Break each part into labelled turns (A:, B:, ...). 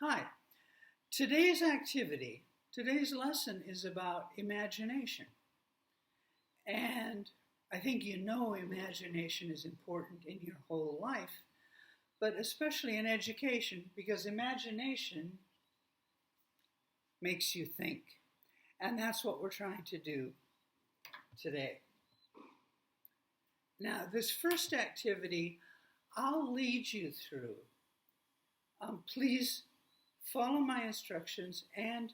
A: Hi. Today's lesson is about imagination. And I think you know imagination is important in your whole life, but especially in education, because imagination makes you think. And that's what we're trying to do today. Now, this first activity, I'll lead you through. Please follow my instructions and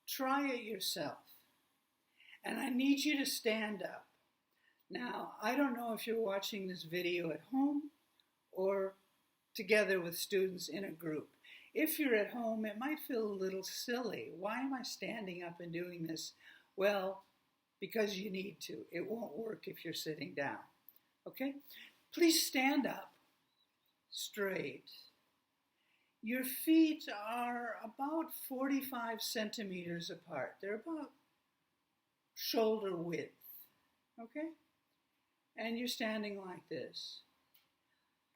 A: try it yourself. And I need you to stand up. Now, I don't know if you're watching this video at home or together with students in a group. If you're at home, it might feel a little silly. Why am I standing up and doing this? Well, because you need to. It won't work if you're sitting down. Okay? Please stand up straight. Your feet are about 45 centimeters apart. They're about shoulder width. Okay? And you're standing like this.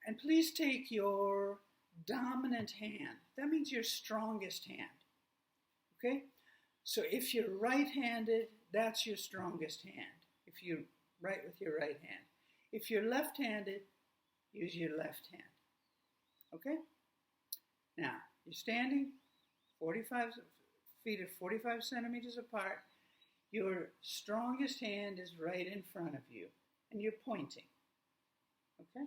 A: And please take your dominant hand. That means your strongest hand. Okay? So if you're right-handed, that's your strongest hand. If you write with your right hand. If you're left-handed, use your left hand. Okay? Now, you're standing 45 feet or 45 centimeters apart. Your strongest hand is right in front of you, and you're pointing. Okay?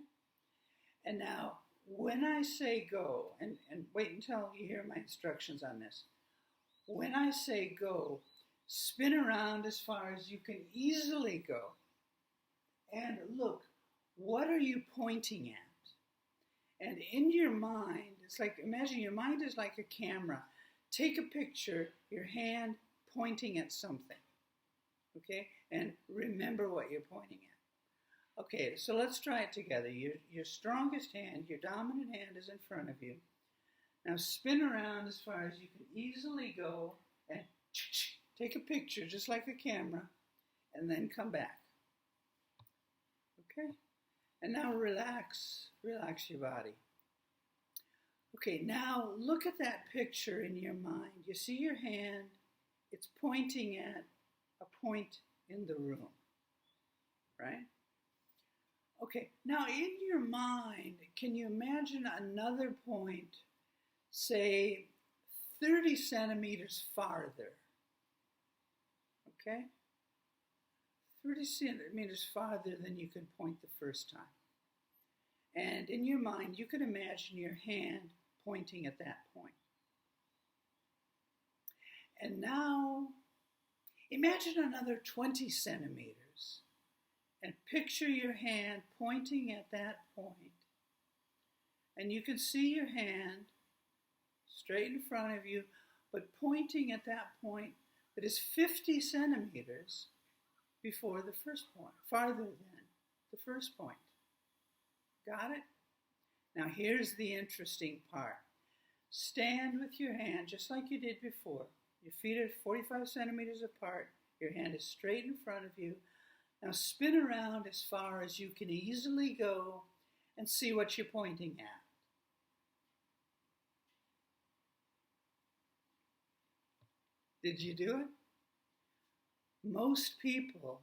A: And now, when I say go, and wait until you hear my instructions on this. When I say go, spin around as far as you can easily go. And look, what are you pointing at? And in your mind, it's like, imagine your mind is like a camera. Take a picture, your hand pointing at something. Okay? And remember what you're pointing at. Okay, so let's try it together. Your strongest hand, your dominant hand is in front of you. Now spin around as far as you can easily go and take a picture just like a camera and then come back. Okay? And now relax your body. Okay, now look at that picture in your mind. You see your hand, it's pointing at a point in the room, right? Okay, now in your mind, can you imagine another point, say 30 centimeters farther? Okay? 30 centimeters farther than you can point the first time. And in your mind, you can imagine your hand pointing at that point. And now, imagine another 20 centimeters and picture your hand pointing at that point. And you can see your hand straight in front of you, but pointing at that point that is 50 centimeters before the first point, farther than the first point. Got it? Now here's the interesting part. Stand with your hand just like you did before. Your feet are 45 centimeters apart. Your hand is straight in front of you. Now spin around as far as you can easily go and see what you're pointing at. Did you do it? Most people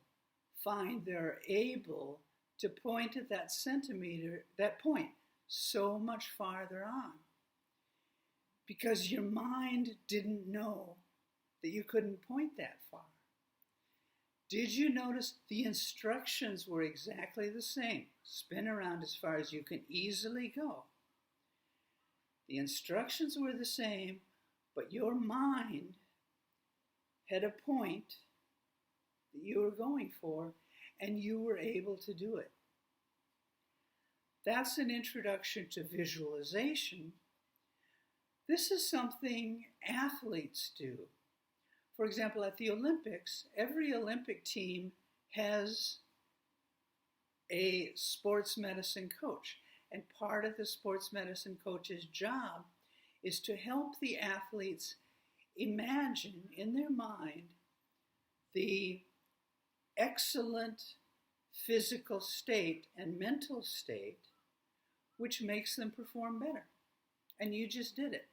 A: find they're able to point at that point so much farther on because your mind didn't know that you couldn't point that far. Did you notice the instructions were exactly the same? Spin around as far as you can easily go. The instructions were the same, but your mind had a point that you were going for, and you were able to do it. That's an introduction to visualization. This is something athletes do. For example, at the Olympics, every Olympic team has a sports medicine coach. And part of the sports medicine coach's job is to help the athletes imagine in their mind the excellent physical state and mental state which makes them perform better. And you just did it.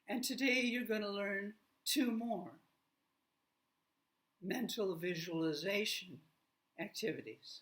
A: And today you're going to learn 2 more mental visualization activities.